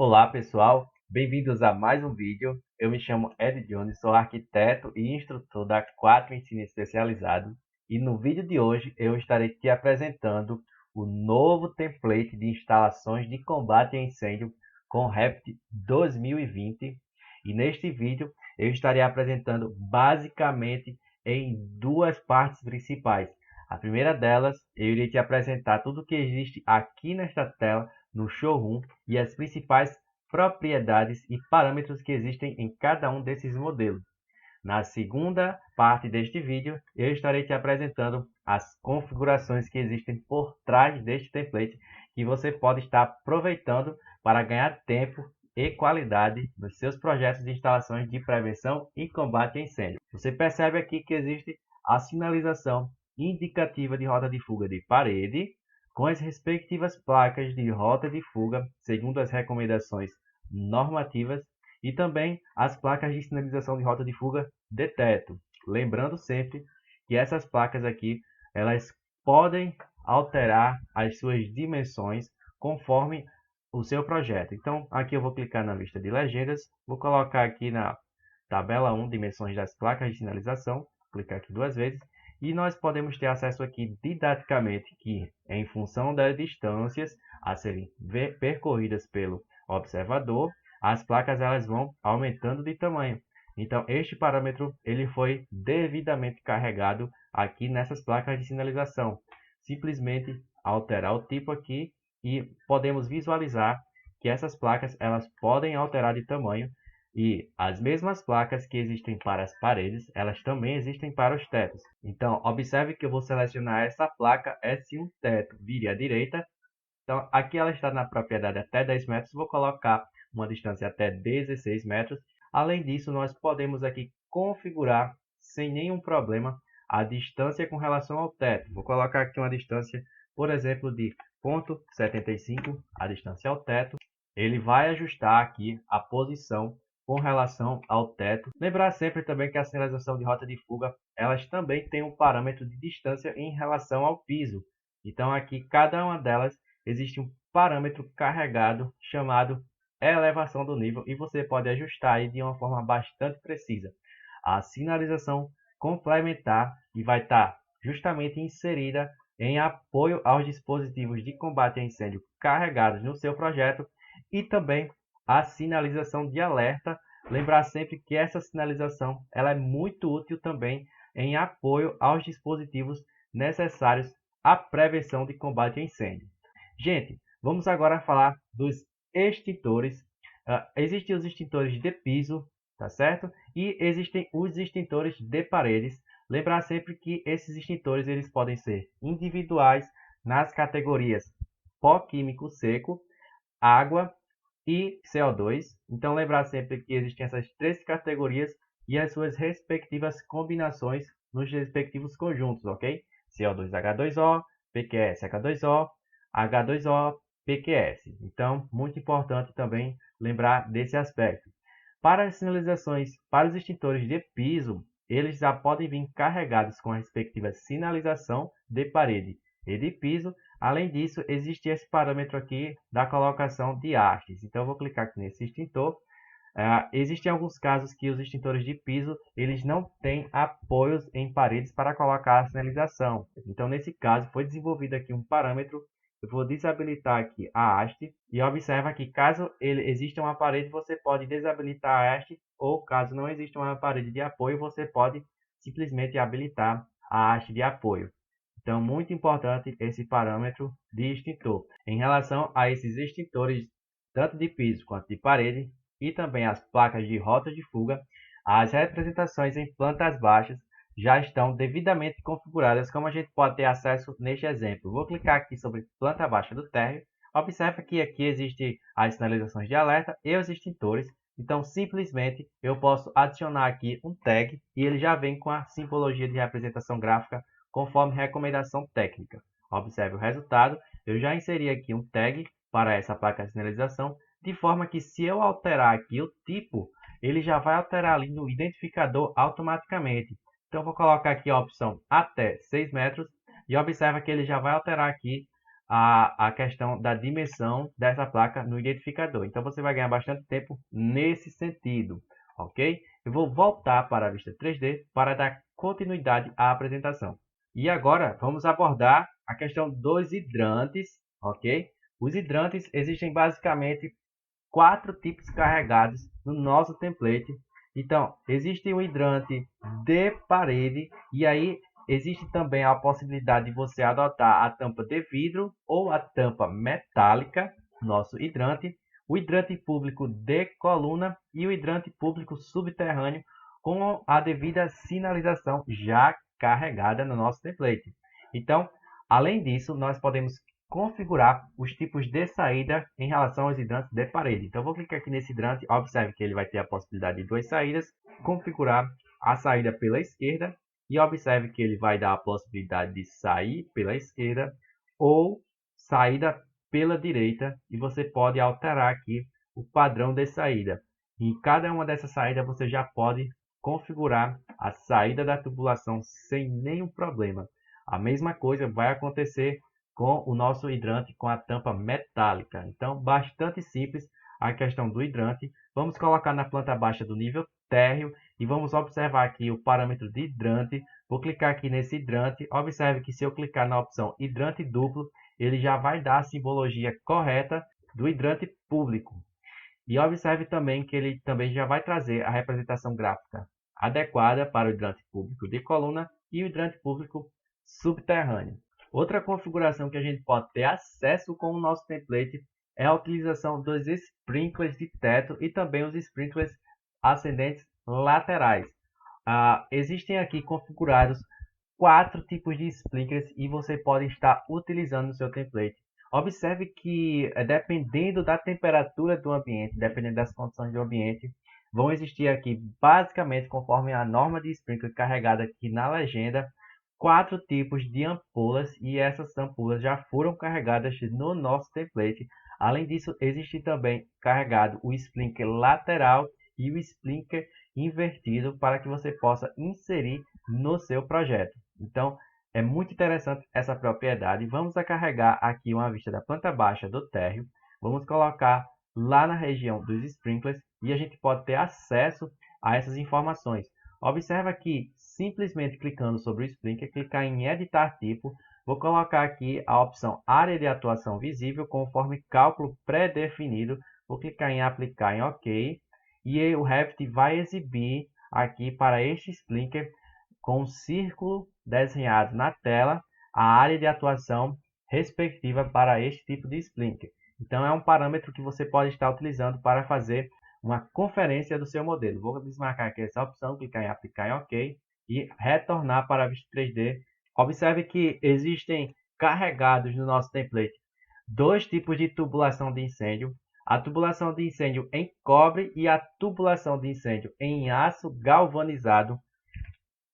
Olá pessoal, bem-vindos a mais um vídeo. Eu me chamo Ed Jones, sou arquiteto e instrutor da 4 Ensino Especializado e no vídeo de hoje eu estarei te apresentando o novo template de instalações de combate a incêndio com Revit 2020 e neste vídeo eu estarei apresentando basicamente em duas partes principais. A primeira delas, eu irei te apresentar tudo o que existe aqui nesta tela no showroom e as principais propriedades e parâmetros que existem em cada um desses modelos. Na segunda parte deste vídeo, eu estarei te apresentando as configurações que existem por trás deste template que você pode estar aproveitando para ganhar tempo e qualidade nos seus projetos de instalações de prevenção e combate a incêndio. Você percebe aqui que existe a sinalização indicativa de rota de fuga de parede, com as respectivas placas de rota de fuga, segundo as recomendações normativas, e também as placas de sinalização de rota de fuga de teto. Lembrando sempre que essas placas aqui, elas podem alterar as suas dimensões conforme o seu projeto. Então, aqui eu vou clicar na lista de legendas, vou colocar aqui na tabela 1, dimensões das placas de sinalização, clicar aqui duas vezes, e nós podemos ter acesso aqui didaticamente que, em função das distâncias a serem percorridas pelo observador, as placas elas vão aumentando de tamanho. Então, este parâmetro ele foi devidamente carregado aqui nessas placas de sinalização. Simplesmente alterar o tipo aqui e podemos visualizar que essas placas elas podem alterar de tamanho e as mesmas placas que existem para as paredes, elas também existem para os tetos. Então, observe que eu vou selecionar essa placa S1 teto, vire à direita. Então, aqui ela está na propriedade até 10 metros, vou colocar uma distância até 16 metros. Além disso, nós podemos aqui configurar sem nenhum problema a distância com relação ao teto. Vou colocar aqui uma distância, por exemplo, de 0,75 a distância ao teto. Ele vai ajustar aqui a posição com relação ao teto. Lembrar sempre também que a sinalização de rota de fuga, elas também têm um parâmetro de distância em relação ao piso. Então aqui cada uma delas existe um parâmetro carregado chamado elevação do nível e você pode ajustar aí de uma forma bastante precisa. A sinalização complementar e vai estar justamente inserida em apoio aos dispositivos de combate a incêndio carregados no seu projeto e também a sinalização de alerta. Lembrar sempre que essa sinalização ela é muito útil também em apoio aos dispositivos necessários à prevenção de combate a incêndio. Gente, vamos agora falar dos extintores. Existem os extintores de piso, tá certo? E existem os extintores de paredes. Lembrar sempre que esses extintores eles podem ser individuais nas categorias pó químico seco, água e CO2. Então, lembrar sempre que existem essas três categorias e as suas respectivas combinações nos respectivos conjuntos, ok? CO2H2O, PQS-H2O, H2O, PQS. Então, muito importante também lembrar desse aspecto. Para as sinalizações, para os extintores de piso, eles já podem vir carregados com a respectiva sinalização de parede e de piso. Além disso, existe esse parâmetro aqui da colocação de hastes. Então, eu vou clicar aqui nesse extintor. Existem alguns casos que os extintores de piso eles não têm apoios em paredes para colocar a sinalização. Então, nesse caso, foi desenvolvido aqui um parâmetro. Eu vou desabilitar aqui a haste e observa que caso exista uma parede, você pode desabilitar a haste ou caso não exista uma parede de apoio, você pode simplesmente habilitar a haste de apoio. Então, muito importante esse parâmetro de extintor. Em relação a esses extintores, tanto de piso quanto de parede, e também as placas de rota de fuga, as representações em plantas baixas já estão devidamente configuradas, como a gente pode ter acesso neste exemplo. Vou clicar aqui sobre planta baixa do térreo. Observe que aqui existe as sinalizações de alerta e os extintores. Então, simplesmente, eu posso adicionar aqui um tag e ele já vem com a simbologia de representação gráfica conforme recomendação técnica. Observe o resultado. Eu já inseri aqui um tag para essa placa de sinalização, de forma que se eu alterar aqui o tipo, ele já vai alterar ali no identificador automaticamente. Então, vou colocar aqui a opção até 6 metros e observa que ele já vai alterar aqui a questão da dimensão dessa placa no identificador. Então, você vai ganhar bastante tempo nesse sentido, ok? Eu vou voltar para a vista 3D para dar continuidade à apresentação. E agora, vamos abordar a questão dos hidrantes, ok? Os hidrantes existem basicamente 4 tipos carregados no nosso template. Então, existe o hidrante de parede, e aí existe também a possibilidade de você adotar a tampa de vidro ou a tampa metálica, nosso hidrante, o hidrante público de coluna e o hidrante público subterrâneo com a devida sinalização já carregada no nosso template. Então, além disso, nós podemos configurar os tipos de saída em relação aos hidrantes de parede. Então, vou clicar aqui nesse hidrante, observe que ele vai ter a possibilidade de 2 saídas, configurar a saída pela esquerda e observe que ele vai dar a possibilidade de sair pela esquerda ou saída pela direita, e você pode alterar aqui o padrão de saída. Em cada uma dessas saídas você já pode configurar a saída da tubulação sem nenhum problema. A mesma coisa vai acontecer com o nosso hidrante com a tampa metálica. Então, bastante simples a questão do hidrante. Vamos colocar na planta baixa do nível térreo e vamos observar aqui o parâmetro de hidrante. Vou clicar aqui nesse hidrante. Observe que se eu clicar na opção hidrante duplo, ele já vai dar a simbologia correta do hidrante público. E observe também que ele também já vai trazer a representação gráfica adequada para o hidrante público de coluna e o hidrante público subterrâneo. Outra configuração que a gente pode ter acesso com o nosso template é a utilização dos sprinklers de teto e também os sprinklers ascendentes laterais. Existem aqui configurados 4 tipos de sprinklers e você pode estar utilizando no seu template. Observe que, dependendo da temperatura do ambiente, dependendo das condições do ambiente, vão existir aqui, basicamente, conforme a norma de sprinkler carregada aqui na legenda, 4 tipos de ampolas, e essas ampolas já foram carregadas no nosso template. Além disso, existe também carregado o sprinkler lateral e o sprinkler invertido para que você possa inserir no seu projeto. Então, é muito interessante essa propriedade. Vamos a carregar aqui uma vista da planta baixa do térreo. Vamos colocar lá na região dos sprinklers e a gente pode ter acesso a essas informações. Observa que simplesmente clicando sobre o sprinkler, clicar em editar tipo, vou colocar aqui a opção área de atuação visível conforme cálculo pré-definido. Vou clicar em aplicar em OK e o Revit vai exibir aqui para este sprinkler com um círculo desenhado na tela a área de atuação respectiva para este tipo de sprinkler. Então é um parâmetro que você pode estar utilizando para fazer uma conferência do seu modelo. Vou desmarcar aqui essa opção, clicar em aplicar em OK e retornar para a vista 3D. Observe que existem carregados no nosso template 2 tipos de tubulação de incêndio: a tubulação de incêndio em cobre e a tubulação de incêndio em aço galvanizado.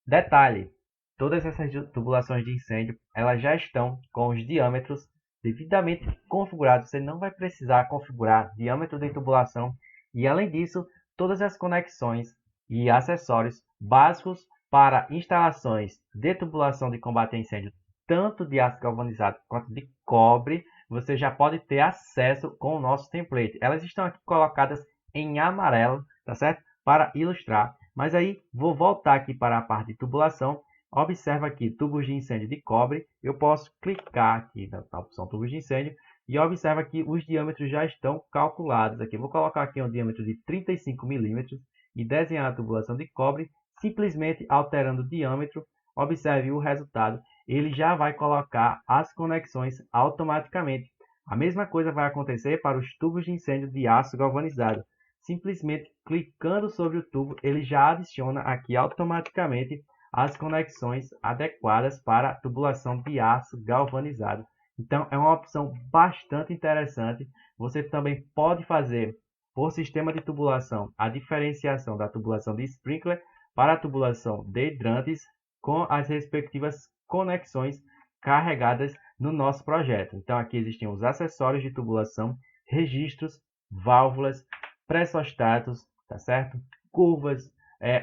Detalhe: todas essas tubulações de incêndio elas já estão com os diâmetros devidamente configurados. Você não vai precisar configurar diâmetro de tubulação. E além disso, todas as conexões e acessórios básicos para instalações de tubulação de combate a incêndio, tanto de aço galvanizado quanto de cobre, você já pode ter acesso com o nosso template. Elas estão aqui colocadas em amarelo, tá certo? Para ilustrar. Mas aí vou voltar aqui para a parte de tubulação. Observa aqui tubos de incêndio de cobre. Eu posso clicar aqui na opção tubos de incêndio e observa que os diâmetros já estão calculados aqui. Vou colocar aqui um diâmetro de 35 milímetros e desenhar a tubulação de cobre, simplesmente alterando o diâmetro. Observe o resultado. Ele já vai colocar as conexões automaticamente. A mesma coisa vai acontecer para os tubos de incêndio de aço galvanizado. Simplesmente clicando sobre o tubo, ele já adiciona aqui automaticamente as conexões adequadas para a tubulação de aço galvanizado. Então, é uma opção bastante interessante. Você também pode fazer, por sistema de tubulação, a diferenciação da tubulação de sprinkler para a tubulação de hidrantes com as respectivas conexões carregadas no nosso projeto. Então, aqui existem os acessórios de tubulação, registros, válvulas, pressostatos, tá certo? Curvas,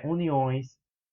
uniões,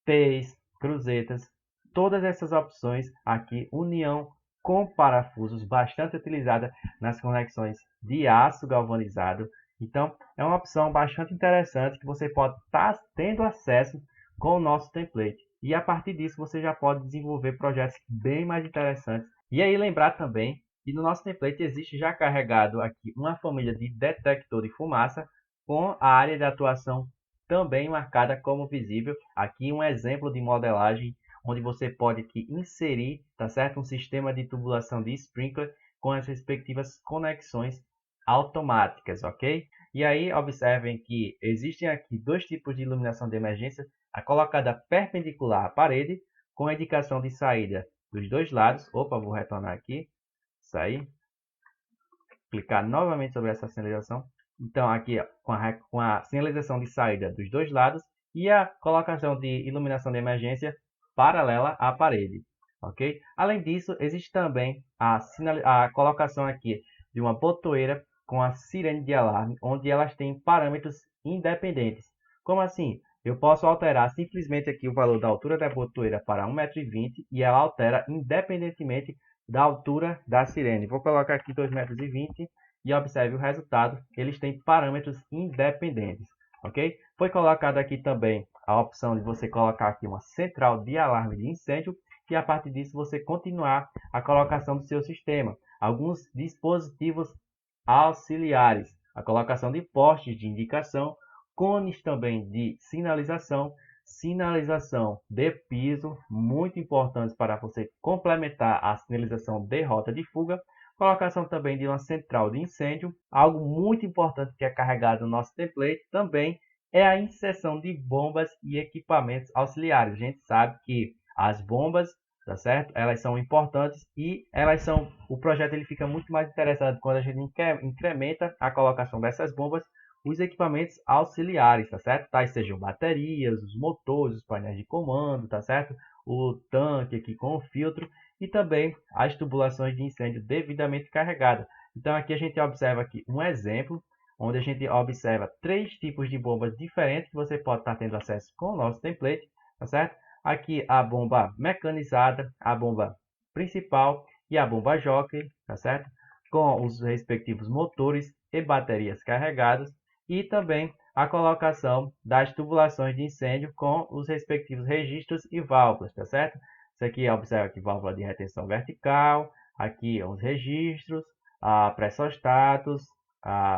T's, cruzetas, todas essas opções aqui, união com parafusos, bastante utilizada nas conexões de aço galvanizado. Então, é uma opção bastante interessante que você pode estar tendo acesso com o nosso template. E a partir disso, você já pode desenvolver projetos bem mais interessantes. E aí, lembrar também que no nosso template existe já carregado aqui uma família de detector de fumaça com a área de atuação também marcada como visível. Aqui um exemplo de modelagem onde você pode aqui inserir, tá certo? Um sistema de tubulação de sprinkler com as respectivas conexões automáticas, ok? E aí observem que existem aqui dois tipos de iluminação de emergência, a colocada perpendicular à parede, com a indicação de saída dos dois lados. Opa, vou retornar aqui, sair, clicar novamente sobre essa sinalização. Então aqui ó, com a sinalização de saída dos dois lados e a colocação de iluminação de emergência paralela à parede, ok? Além disso, existe também a colocação aqui de uma botoeira com a sirene de alarme, onde elas têm parâmetros independentes. Como assim? Eu posso alterar simplesmente aqui o valor da altura da botoeira para 1,20 m e ela altera independentemente da altura da sirene. Vou colocar aqui 2,20 m e observe o resultado. Eles têm parâmetros independentes, ok? Foi colocado aqui também a opção de você colocar aqui uma central de alarme de incêndio e a partir disso você continuar a colocação do seu sistema. Alguns dispositivos auxiliares, a colocação de postes de indicação, cones também de sinalização, sinalização de piso, muito importantes para você complementar a sinalização de rota de fuga, colocação também de uma central de incêndio, algo muito importante que é carregado no nosso template também é a inserção de bombas e equipamentos auxiliares. A gente sabe que as bombas, tá certo? Elas são importantes e o projeto ele fica muito mais interessante quando a gente incrementa a colocação dessas bombas, os equipamentos auxiliares, tá certo? Tais sejam baterias, os motores, os painéis de comando, tá certo? O tanque aqui com o filtro e também as tubulações de incêndio devidamente carregadas. Então aqui a gente observa aqui um exemplo onde a gente observa três tipos de bombas diferentes que você pode estar tendo acesso com o nosso template, tá certo? Aqui a bomba mecanizada, a bomba principal e a bomba jockey, tá certo? Com os respectivos motores e baterias carregadas e também a colocação das tubulações de incêndio com os respectivos registros e válvulas, tá certo? Isso aqui observa aqui válvula de retenção vertical, aqui os registros, a pressostatos,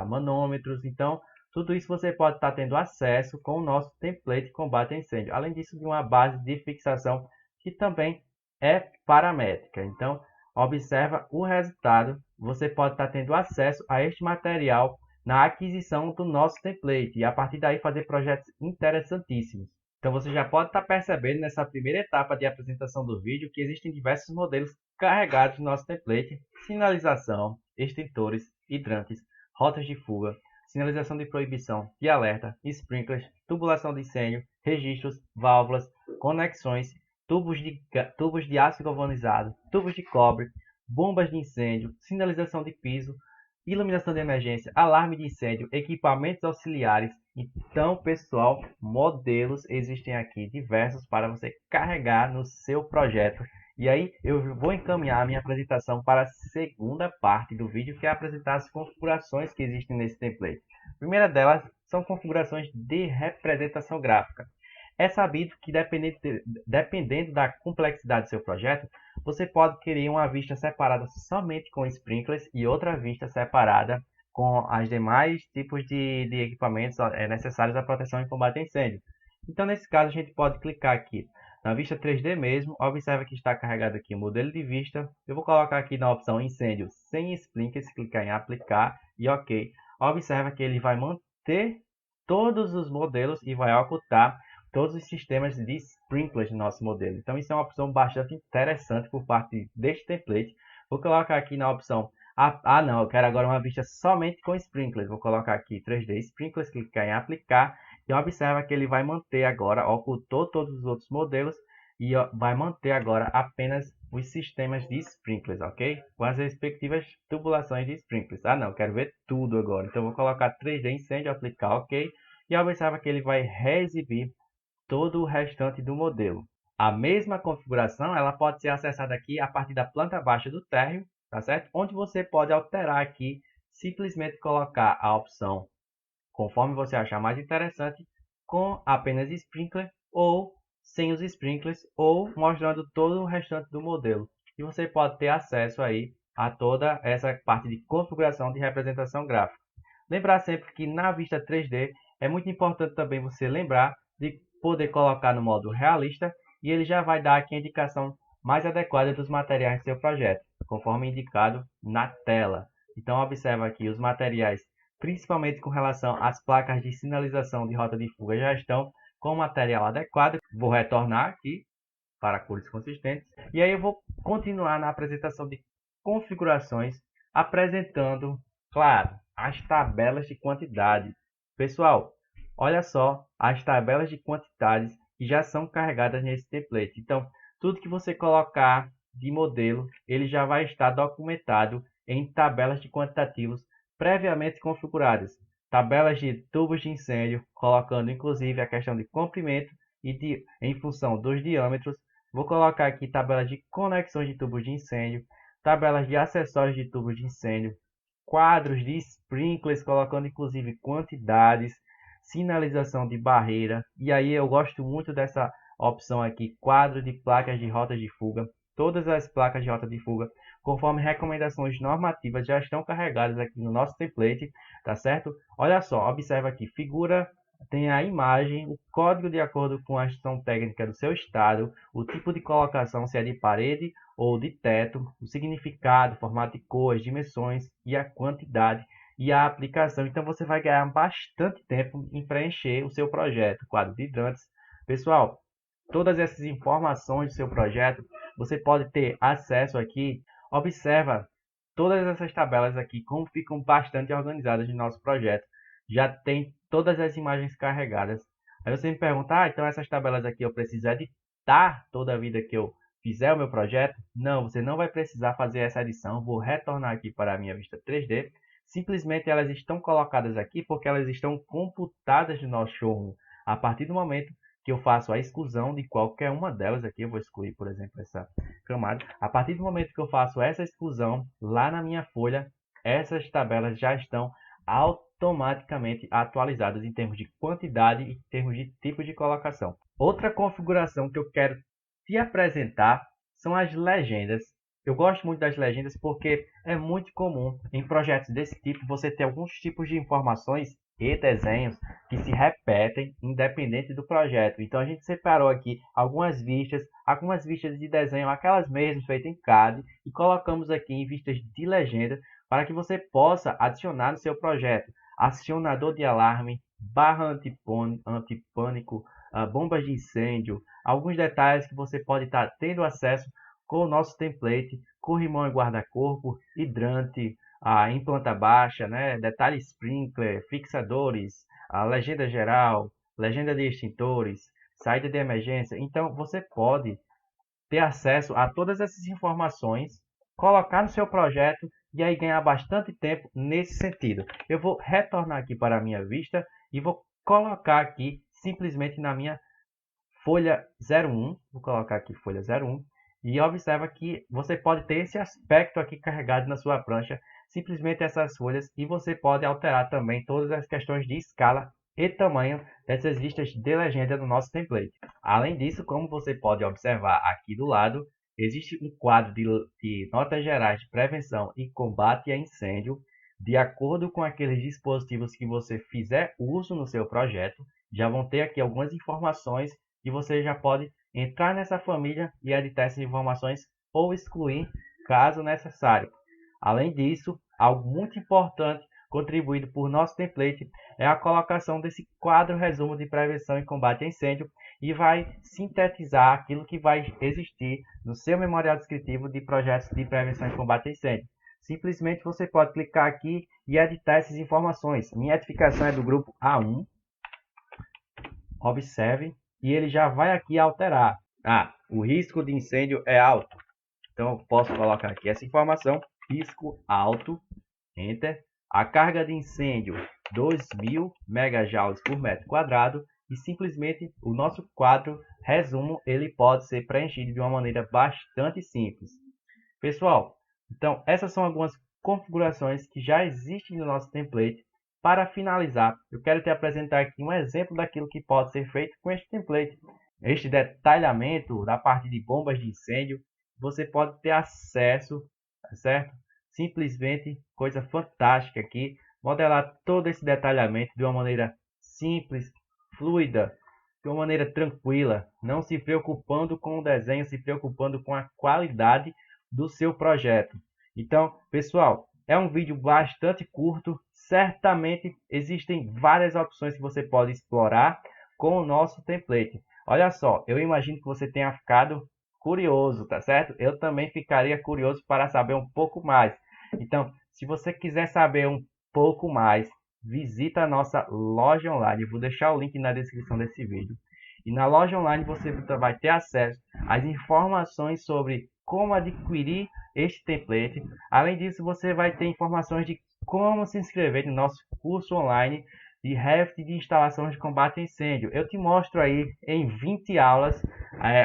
manômetros. Então, tudo isso você pode estar tendo acesso com o nosso template combate a incêndio. Além disso, de uma base de fixação que também é paramétrica. Então, observa o resultado. Você pode estar tendo acesso a este material na aquisição do nosso template e a partir daí fazer projetos interessantíssimos. Então você já pode estar percebendo nessa primeira etapa de apresentação do vídeo que existem diversos modelos carregados no nosso template: sinalização, extintores, hidrantes, rotas de fuga, sinalização de proibição, de alerta, sprinklers, tubulação de incêndio, registros, válvulas, conexões, tubos de aço galvanizado, tubos de cobre, bombas de incêndio, sinalização de piso, iluminação de emergência, alarme de incêndio, equipamentos auxiliares. Então, pessoal, modelos existem aqui diversos para você carregar no seu projeto. E aí eu vou encaminhar a minha apresentação para a segunda parte do vídeo, que é apresentar as configurações que existem nesse template. A primeira delas são configurações de representação gráfica. É sabido que dependendo da complexidade do seu projeto, você pode querer uma vista separada somente com sprinklers e outra vista separada com as demais tipos de equipamentos necessários à proteção e combate a incêndio. Então, nesse caso, a gente pode clicar aqui na vista 3D mesmo. Observa que está carregado aqui o modelo de vista. Eu vou colocar aqui na opção incêndio sem sprinklers, clicar em aplicar e OK. Observa que ele vai manter todos os modelos e vai ocultar todos os sistemas de sprinklers no nosso modelo. Então isso é uma opção bastante interessante por parte deste template. Vou colocar aqui na opção não, eu quero agora uma vista somente com sprinklers. Vou colocar aqui 3D sprinklers, clicar em aplicar e observa que ele vai manter agora, ocultou todos os outros modelos e vai manter agora apenas os sistemas de sprinklers, ok? Com as respectivas tubulações de sprinklers. Não, eu quero ver tudo agora. Então vou colocar 3D incêndio, aplicar OK e observa que ele vai reexibir todo o restante do modelo. A mesma configuração, ela pode ser acessada aqui a partir da planta baixa do térreo, tá certo? Onde você pode alterar aqui, simplesmente colocar a opção conforme você achar mais interessante, com apenas sprinkler ou sem os sprinklers, ou mostrando todo o restante do modelo. E você pode ter acesso aí a toda essa parte de configuração de representação gráfica. Lembrar sempre que na vista 3D é muito importante também você lembrar de poder colocar no modo realista, e ele já vai dar aqui a indicação mais adequada dos materiais do seu projeto, conforme indicado na tela. Então observa aqui os materiais, principalmente com relação às placas de sinalização de rota de fuga, já estão com o material adequado. Vou retornar aqui para cores consistentes. E aí eu vou continuar na apresentação de configurações, apresentando, claro, as tabelas de quantidade. Pessoal, olha só as tabelas de quantidades que já são carregadas nesse template. Então, tudo que você colocar de modelo, ele já vai estar documentado em tabelas de quantitativos previamente configuradas. Tabelas de tubos de incêndio, colocando inclusive a questão de comprimento e em função dos diâmetros. Vou colocar aqui tabelas de conexões de tubos de incêndio, tabelas de acessórios de tubos de incêndio, quadros de sprinklers, colocando inclusive quantidades, sinalização de barreira. E aí eu gosto muito dessa opção aqui, quadro de placas de rotas de fuga. Todas as placas de rota de fuga, conforme recomendações normativas, já estão carregadas aqui no nosso template, tá certo? Olha só, observa aqui, figura tem a imagem, o código de acordo com a instrução técnica do seu estado, o tipo de colocação, se é de parede ou de teto, o significado, formato de cor, as dimensões e a quantidade e a aplicação. Então você vai ganhar bastante tempo em preencher o seu projeto, quadro de hidrantes. Pessoal, todas essas informações do seu projeto, você pode ter acesso aqui. Observa todas essas tabelas aqui, como ficam bastante organizadas no nosso projeto. Já tem todas as imagens carregadas. Aí você me pergunta, então essas tabelas aqui eu preciso editar toda a vida que eu fizer o meu projeto? Não, você não vai precisar fazer essa edição. Vou retornar aqui para a minha vista 3D. Simplesmente elas estão colocadas aqui porque elas estão computadas no nosso showroom. A partir do momento que eu faço a exclusão de qualquer uma delas aqui, eu vou excluir, por exemplo, essa camada. A partir do momento que eu faço essa exclusão, lá na minha folha, essas tabelas já estão automaticamente atualizadas em termos de quantidade e em termos de tipo de colocação. Outra configuração que eu quero te apresentar são as legendas. Eu gosto muito das legendas porque é muito comum em projetos desse tipo você ter alguns tipos de informações e desenhos que se repetem independente do projeto. Então a gente separou aqui algumas vistas de desenho, aquelas mesmas feitas em CAD, e colocamos aqui em vistas de legenda para que você possa adicionar no seu projeto acionador de alarme, barra antipânico, bombas de incêndio, alguns detalhes que você pode estar tendo acesso com o nosso template, corrimão e guarda-corpo, hidrante, em planta baixa, né? Detalhe sprinkler, fixadores, a legenda geral, legenda de extintores, saída de emergência. Então você pode ter acesso a todas essas informações, colocar no seu projeto e aí ganhar bastante tempo nesse sentido. Eu vou retornar aqui para a minha vista e vou colocar aqui simplesmente na minha folha 01. Vou colocar aqui folha 01 e observa que você pode ter esse aspecto aqui carregado na sua prancha, simplesmente essas folhas, e você pode alterar também todas as questões de escala e tamanho dessas vistas de legenda no nosso template. Além disso, como você pode observar aqui do lado, existe um quadro de notas gerais de prevenção e combate a incêndio. De acordo com aqueles dispositivos que você fizer uso no seu projeto, já vão ter aqui algumas informações e você já pode entrar nessa família e editar essas informações ou excluir caso necessário. Além disso, algo muito importante contribuído por nosso template é a colocação desse quadro resumo de prevenção e combate a incêndio, e vai sintetizar aquilo que vai existir no seu memorial descritivo de projetos de prevenção e combate a incêndio. Simplesmente você pode clicar aqui e editar essas informações. Minha edificação é do grupo A1. Observe, e ele já vai aqui alterar. O risco de incêndio é alto. Então eu posso colocar aqui essa informação, risco alto, enter. A carga de incêndio 2000 MJ por metro quadrado, e simplesmente o nosso quadro resumo ele pode ser preenchido de uma maneira bastante simples. Pessoal, então essas são algumas configurações que já existem no nosso template. Para finalizar, eu quero te apresentar aqui um exemplo daquilo que pode ser feito com este template. Este detalhamento da parte de bombas de incêndio, você pode ter acesso, tá certo? Simplesmente coisa fantástica aqui, modelar todo esse detalhamento de uma maneira simples, fluida, de uma maneira tranquila, não se preocupando com o desenho, se preocupando com a qualidade do seu projeto. Então, pessoal, é um vídeo bastante curto, certamente existem várias opções que você pode explorar com o nosso template. Olha só, eu imagino que você tenha ficado curioso, tá certo? Eu também ficaria curioso para saber um pouco mais. Então, se você quiser saber um pouco mais, visita a nossa loja online. Eu vou deixar o link na descrição desse vídeo. E na loja online você vai ter acesso às informações sobre como adquirir este template. Além disso, você vai ter informações de como se inscrever no nosso curso online de Revit de instalações de combate a incêndio. Eu te mostro aí em 20 aulas,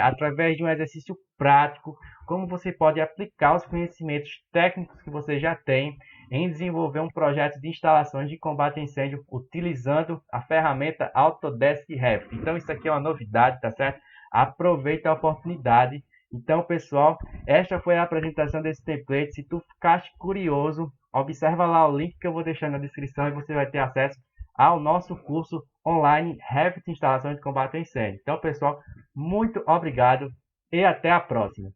através de um exercício prático, como você pode aplicar os conhecimentos técnicos que você já tem em desenvolver um projeto de instalações de combate a incêndio utilizando a ferramenta Autodesk Revit. Então isso aqui é uma novidade, tá certo? Aproveita a oportunidade. Então, pessoal, esta foi a apresentação desse template. Se tu ficaste curioso, observa lá o link que eu vou deixar na descrição e você vai ter acesso ao nosso curso online Revit Instalação de Combate a Incêndio. Então, pessoal, muito obrigado e até a próxima.